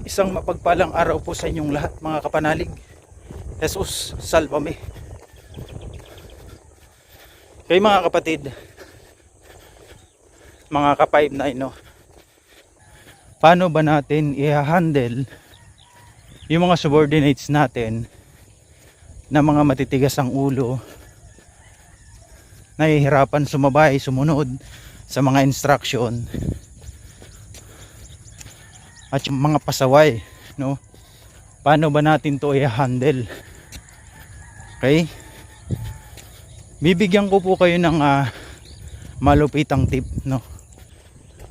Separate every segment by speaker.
Speaker 1: Isang mapagpalang araw po sa inyong lahat mga kapanalig. Jesus, salvame. Kay mga kapatid, mga ka-5-9, no? Paano ba natin i-handle yung mga subordinates natin na mga matitigas ang ulo, nahihirapan sumabay, sumunod sa mga instruction, at yung mga pasaway, no? Paano ba natin to i-handle? Okay? Bibigyan ko po kayo ng malupitang tip, no?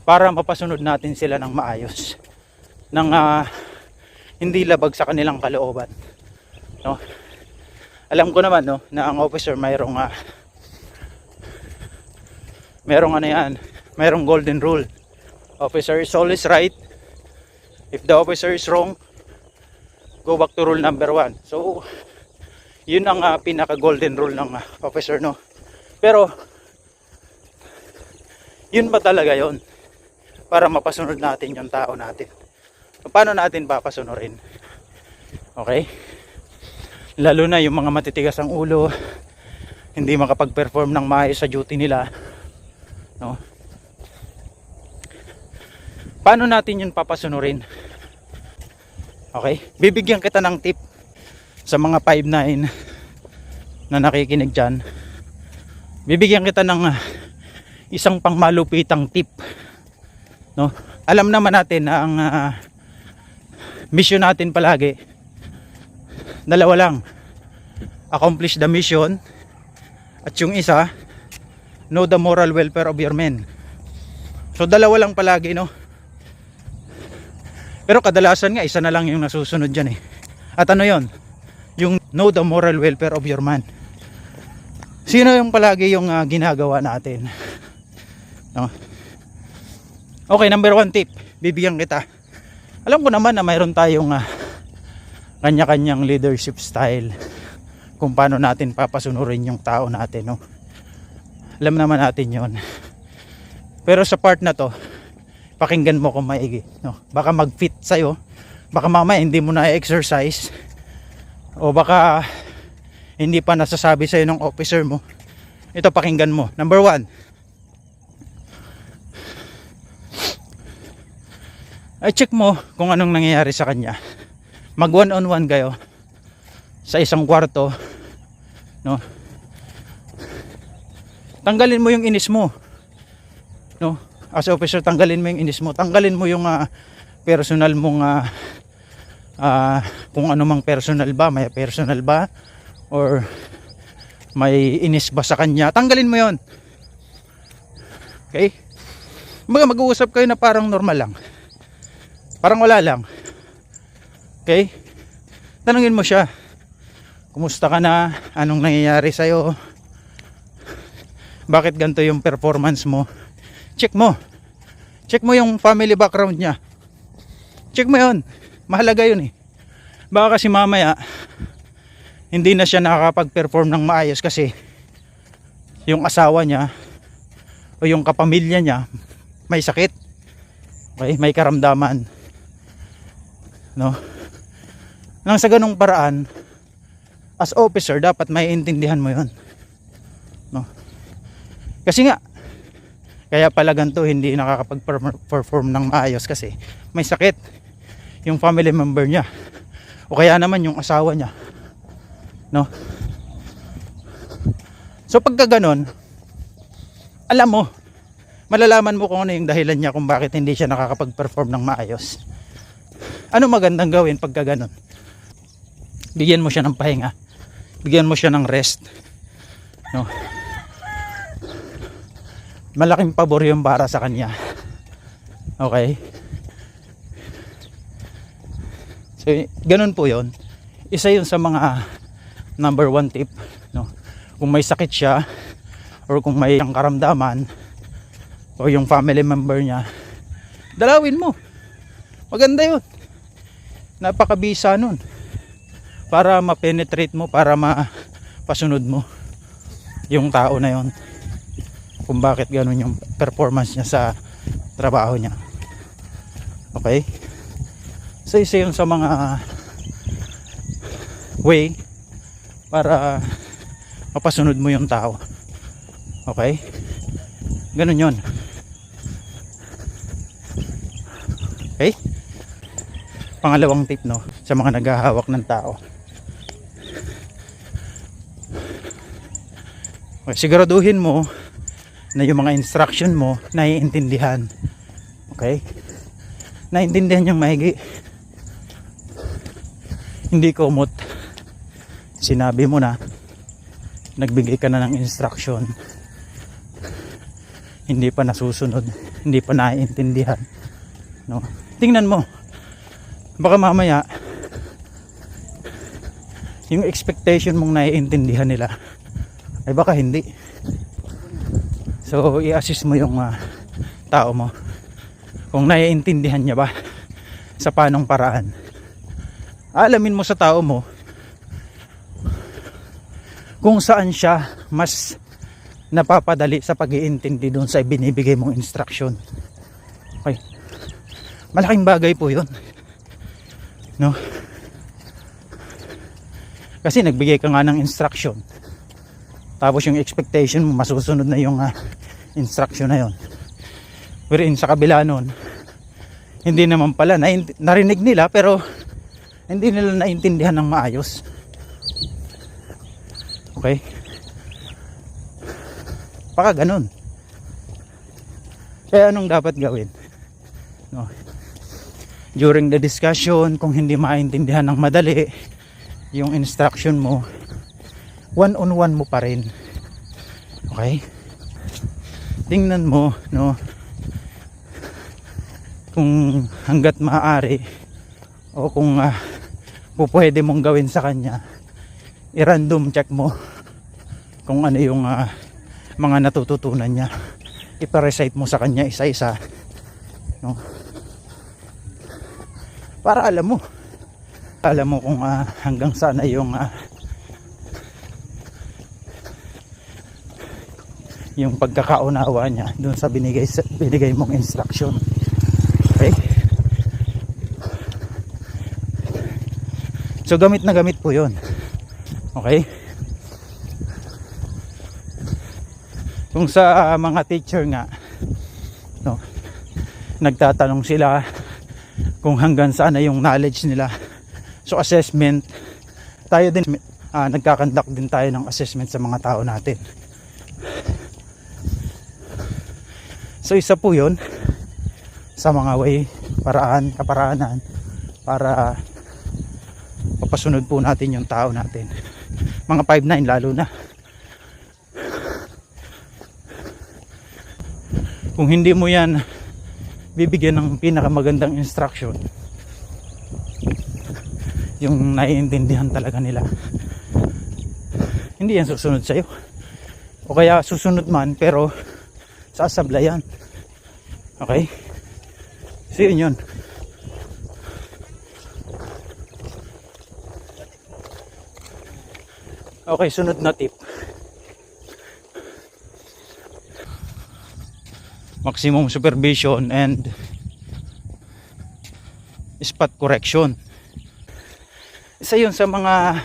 Speaker 1: Para mapasunod natin sila ng maayos, ng hindi labag sa kanilang kalooban, no? Alam ko naman, no, na ang officer mayroong mayroong golden rule. Officer is always right. If the officer is wrong, go back to rule number 1. So yun ang pinaka golden rule ng officer, no? Pero yun ba talaga yun para mapasunod natin yung tao natin? Paano natin papasunurin? Okay? Lalo na yung mga matitigas ang ulo, hindi makapag-perform ng maayos sa duty nila, no? Paano natin yun papasunurin? Okay? Bibigyan kita ng tip sa mga 5-9 na nakikinig dyan. Bibigyan kita ng isang pangmalupitang tip, no? Alam naman natin na ang mission natin palagi dalawa lang: accomplish the mission, at yung isa, know the moral welfare of your men. So dalawa lang palagi, no? Pero kadalasan nga isa na lang yung nasusunod dyan, eh. At ano yon? Yung know the moral welfare of your man. Sino yung palagi yung ginagawa natin, no? Okay, number 1 tip bibigyan kita. Alam ko naman na mayroon tayong kanya-kanyang leadership style kung paano natin papasunurin yung tao natin, no? Alam naman natin yon. Pero sa part na to, pakinggan mo kung maigi, no? Baka mag-fit sa'yo, baka mamaya hindi mo na exercise, o baka hindi pa nasasabi sa'yo ng officer mo. Ito, pakinggan mo. Number 1, ay check mo kung anong nangyayari sa kanya. Mag 1-on-1 kayo sa isang kwarto, no? Tanggalin mo yung inis mo, no? As officer, tanggalin mo yung inis mo. Tanggalin mo yung personal mong kung ano mang personal ba, may personal ba or may inis ba sa kanya. Tanggalin mo yon. Okay? Mag-uusap kayo na parang normal lang, parang wala lang. Okay? Tanungin mo siya, kumusta ka na? Anong nangyayari sa'yo? Bakit ganito yung performance mo? Check mo. Check mo yung family background niya. Check mo yun. Mahalaga yun, eh. Baka kasi mamaya hindi na siya nakakapag-perform ng maayos kasi yung asawa niya o yung kapamilya niya may sakit. Okay? May karamdaman, no? Nang sa ganung paraan, as officer, dapat maiintindihan mo yon, no? Kasi nga, kaya pala ganito hindi nakakapag-perform ng maayos kasi may sakit yung family member niya, o kaya naman yung asawa niya, no? So pagka ganon, alam mo, malalaman mo kung ano yung dahilan niya kung bakit hindi siya nakakapag-perform ng maayos. Ano magandang gawin pagka ganon? Bigyan mo siya ng pahinga, bigyan mo siya ng rest, no? Malaking pabor yung para sa kanya. Okay? So ganun po yon. Isa yun sa mga number 1 tip, no? Kung may sakit siya or kung may karamdaman o yung family member niya, dalawin mo. Maganda yun. Napakabisa nun para ma-penetrate mo, para mapasunod mo yung tao na yon, kung bakit ganun yung performance niya sa trabaho niya. Okay? So isa yun sa mga way para mapasunod mo yung tao. Okay? Ganun yun. Okay? Pangalawang tip, no, sa mga naghahawak ng tao. Okay, siguraduhin mo na yung mga instruction mo naiintindihan. Okay? Naiintindihan yung maigi. Hindi kumot. Sinabi mo na, nagbigay ka na ng instruction, hindi pa nasusunod, hindi pa naiintindihan, no? Tingnan mo, baka mamaya yung expectation mong naiintindihan nila ay baka hindi. So i-assist mo yung tao mo kung naiintindihan niya ba sa panong paraan. Alamin mo sa tao mo kung saan siya mas napapadali sa pag-iintindi doon sa binibigay mong instruction. Okay, malaking bagay po yun, no? Kasi nagbigay ka nga ng instruction, tapos yung expectation mo masusunod na yung instruction na yun. Wherein sa kabila nun, hindi naman pala narinig nila, pero hindi nila naintindihan ng maayos. Okay? Baka ganun. Kaya anong dapat gawin? No. During the discussion, kung hindi maintindihan ng madali yung instruction mo, one-on-one mo pa rin. Okay? Tingnan mo, no, kung hanggat maaari o kung pwede mong gawin sa kanya, i-random check mo kung ano yung mga natututunan niya. I-recite mo sa kanya isa-isa, no? Para alam mo kung hanggang saan ay yung pagkakaunawa niya doon sa binigay mong instruction. Okay? So gamit na gamit po yun. Okay? Kung sa mga teacher nga, no, nagtatanong sila kung hanggang saan na yung knowledge nila. So assessment, tayo din nagkakandak din tayo ng assessment sa mga tao natin. So isa po yun sa mga way, kaparaanan para papasunod po natin yung tao natin. Mga 5'9" lalo na. Kung hindi mo yan bibigyan ng pinakamagandang instruction, yung naiintindihan talaga nila, hindi yan susunod sa'yo. O kaya susunod man pero sasablayan. Okay? So yun. Okay, sunod na tip. Maximum supervision and spot correction. Isa yun sa mga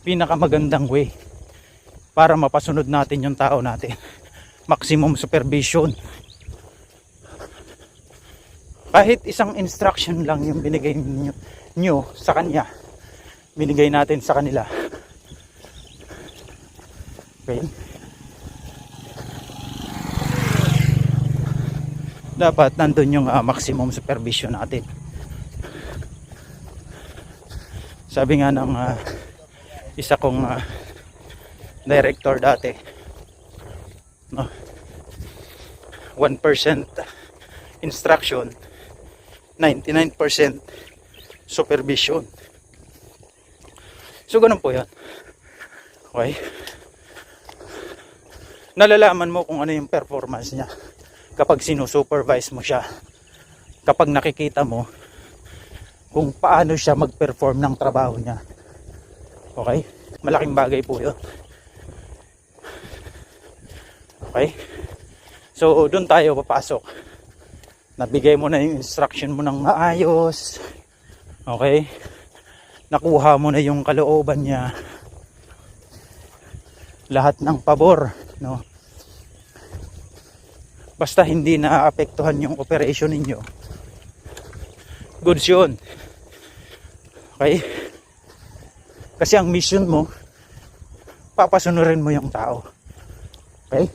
Speaker 1: pinakamagandang way para mapasunod natin yung tao natin. Maximum supervision. Kahit isang instruction lang yung binigay nyo sa kanya, binigay natin sa kanila. Okay? Dapat nandun yung maximum supervision natin. Sabi nga ng isa kong director dati, no, 1% instruction, 99% supervision. So ganun po yan. Okay? Nalalaman mo kung ano yung performance niya kapag sinusupervise mo siya, kapag nakikita mo kung paano siya mag-perform ng trabaho niya. Okay? Malaking bagay po yun. Okay? So doon tayo papasok. Nabigay mo na yung instruction mo ng maayos, Okay? Nakuha mo na yung kalooban niya. Lahat ng pabor, no? Basta hindi naapektuhan yung operation ninyo. Goods yun. Okay? Kasi ang mission mo, papasunurin mo yung tao. Okay?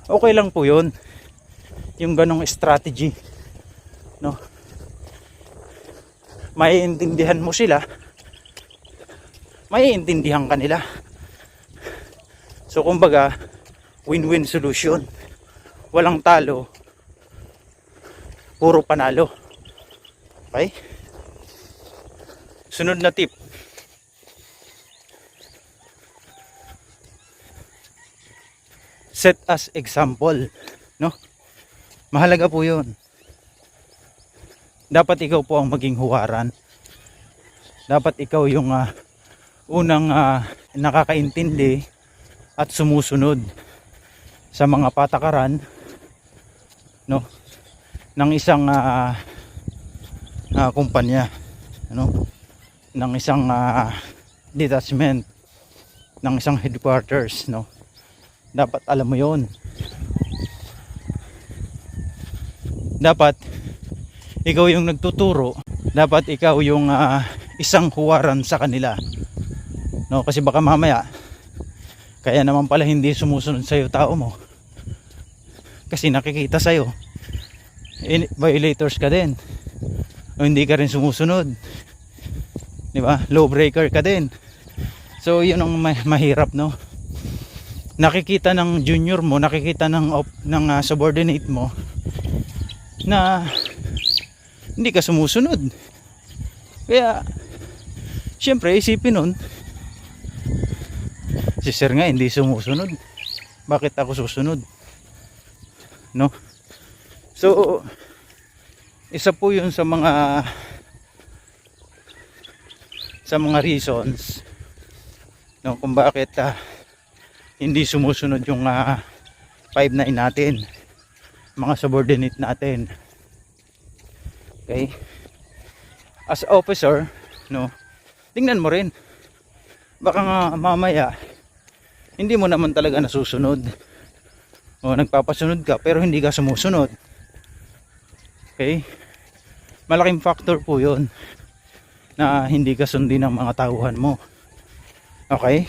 Speaker 1: Okay lang po yun. Yung ganong strategy. No? Maiintindihan mo sila. Maiintindihan ka nila. So kumbaga, win-win solution. Walang talo. Puro panalo. Okay? Sunod na tip. Set as example, no? Mahalaga po 'yun. Dapat ikaw po ang maging huwaran. Dapat ikaw yung unang nakakaintindi at sumusunod sa mga patakaran, no, ng isang kumpanya, ano, ng isang detachment, ng isang headquarters, no. Dapat alam mo yon. Dapat ikaw yung nagtuturo. Dapat ikaw yung isang huwaran sa kanila, no, kasi baka mamaya kaya naman pala hindi sumusunod sa'yo tao mo kasi nakikita sa'yo violators ka din o hindi ka rin sumusunod, di ba? Law breaker ka din. So yun ang mahirap, no? Nakikita ng junior mo, nakikita ng subordinate mo na hindi ka sumusunod. Kaya syempre isipin nun, si sir nga hindi sumusunod, bakit ako susunod, no? So isa po yun sa mga reasons, no, kung bakit hindi sumusunod yung 5-9 natin, mga subordinate natin. Okay, as officer, no, tingnan mo rin, baka nga mamaya hindi mo naman talaga nasusunod o nagpapasunod ka pero hindi ka sumusunod. Okay, malaking factor po yun na hindi ka sundin ng mga tauhan mo. Okay,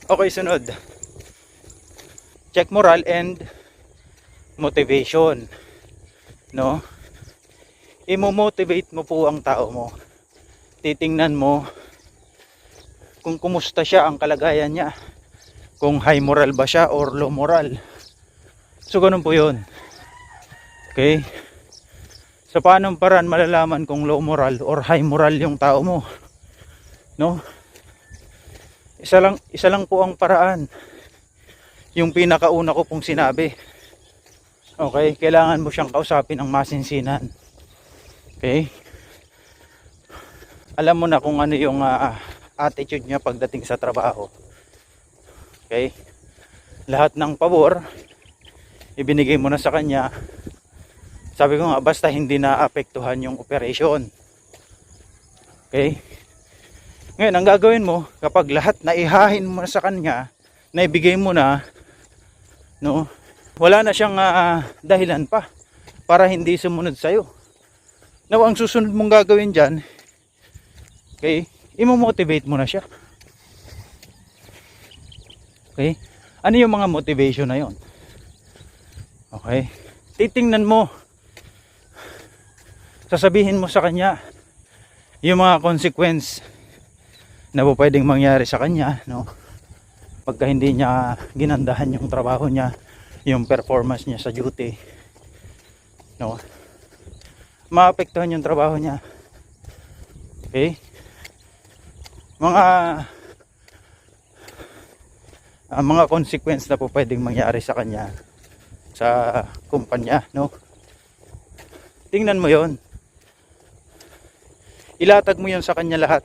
Speaker 1: okay, sunod, check moral and motivation, no? Imo-motivate mo po ang tao mo. Titingnan mo kung kumusta siya ang kalagayan niya, kung high moral ba siya or low moral. So ganun po yun. Okay, sa paanong paraan malalaman kung low moral or high moral yung tao mo, no? Isa lang po ang paraan, yung pinakauna ko pong sinabi. Okay, kailangan mo siyang kausapin ng masinsinan. Okay, alam mo na kung ano yung attitude niya pagdating sa trabaho. Okay, lahat ng pabor ibinigay mo na sa kanya. Sabi ko nga, basta hindi naapektuhan yung operation. Okay, ngayon ang gagawin mo kapag lahat na ihahin mo na sa kanya, na ibigay mo na, no, wala na siyang dahilan pa para hindi sumunod sa'yo. Now, ang susunod mong gagawin dyan, okay, imo-motivate mo na siya. Okay, ano yung mga motivation na yon? Okay, titingnan mo, sasabihin mo sa kanya yung mga consequence na po pwedeng mangyari sa kanya, no, pagka hindi niya ginandahan yung trabaho niya, yung performance niya sa duty, no, maapektuhan yung trabaho niya. Okay, mga consequence na po pwedeng mangyari sa kanya sa kumpanya, no, tingnan mo yon, ilatag mo yon sa kanya lahat.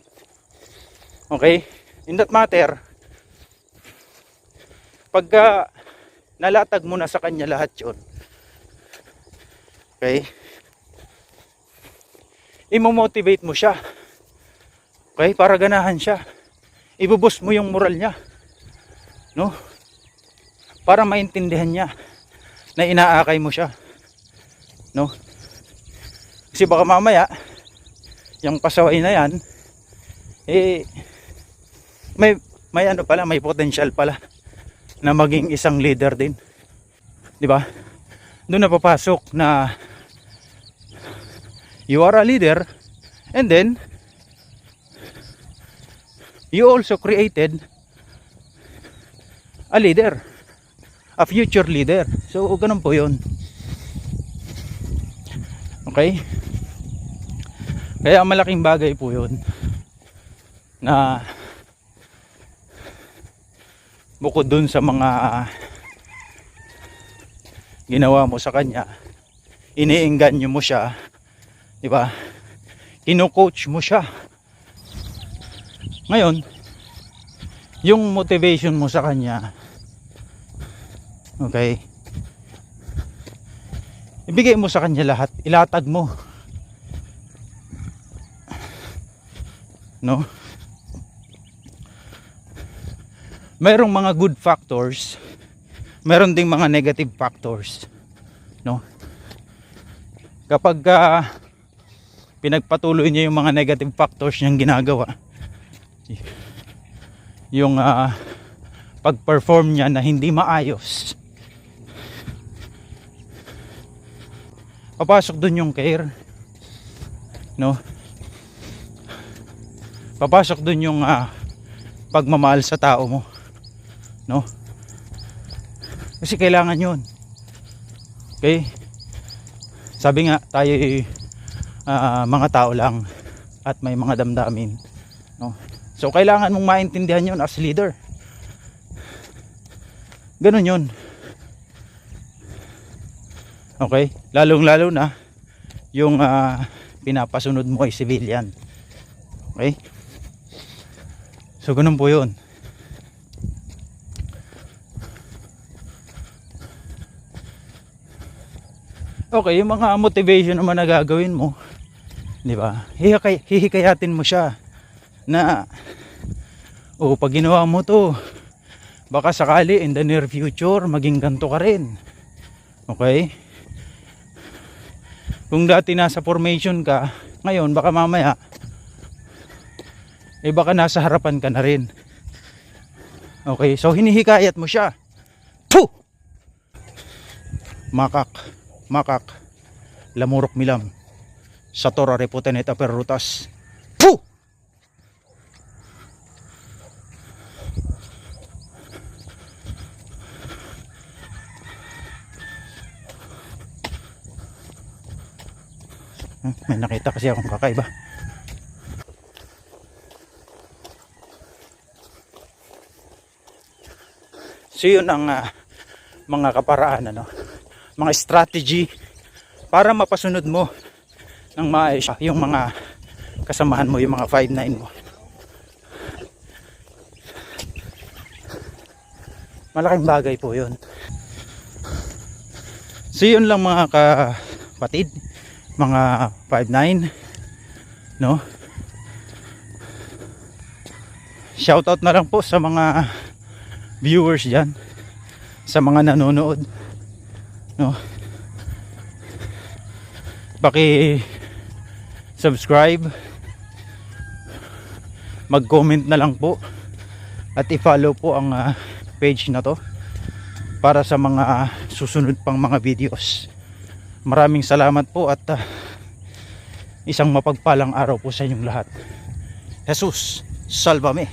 Speaker 1: Okay, in that matter, Pagka nalatag mo na sa kanya lahat yun, okay, imo-motivate mo siya, okay, para ganahan siya, ibuboost mo yung moral niya, no, para maintindihan niya na inaakay mo siya, no, kasi baka mamaya yung pasaway na yan may ano pala, may potential pala na maging isang leader din, di ba? Doon na papasok na you are a leader, and then you also created a leader, a future leader. So ganun po yun, okay? Kaya malaking bagay po yun na bukod dun sa mga ginawa mo sa kanya, iniengganyo mo siya, di ba? Kino-coach mo siya. Ngayon, yung motivation mo sa kanya, okay, ibigay mo sa kanya lahat, ilatag mo, no? Mayroong mga good factors, meron ding mga negative factors, no? Kapag pinagpatuloy niya yung mga negative factors niyang ginagawa, yung pag-perform niya na hindi maayos, papasok dun yung care, no? Papasok dun yung pagmamahal sa tao mo, no? Kasi kailangan yun, okay? Sabi nga tayo mga tao lang at may mga damdamin, no? So kailangan mong maintindihan yun as leader, ganun yun, okay? Lalong lalo na yung pinapasunod mo ay civilian, okay? So ganun po yun. Okay, yung mga motivation naman na gagawin mo, di ba? Hihikayatin mo siya na pag ginawa mo to, baka sakali in the near future maging ganto ka rin. Okay? Kung dati nasa formation ka, ngayon baka mamaya baka nasa harapan ka na rin. Okay, so hinihikayat mo siya. Puh! Makak lamurok milam sa tora reputenet aperrutas. Puh! May nakita kasi akong kakaiba. So yun ang mga kaparaan, ano, mga strategy para mapasunod mo ng maayos yung mga kasamahan mo, yung mga 5-9 mo. Malaking bagay po yun. So yun lang mga kapatid, mga 5-9, no? Shoutout na lang po sa mga viewers dyan, sa mga nanonood, no? Subscribe, mag-comment na lang po at i-follow po ang page na to para sa mga susunod pang mga videos. Maraming salamat po at isang mapagpalang araw po sa inyong lahat. Jesus, salva me.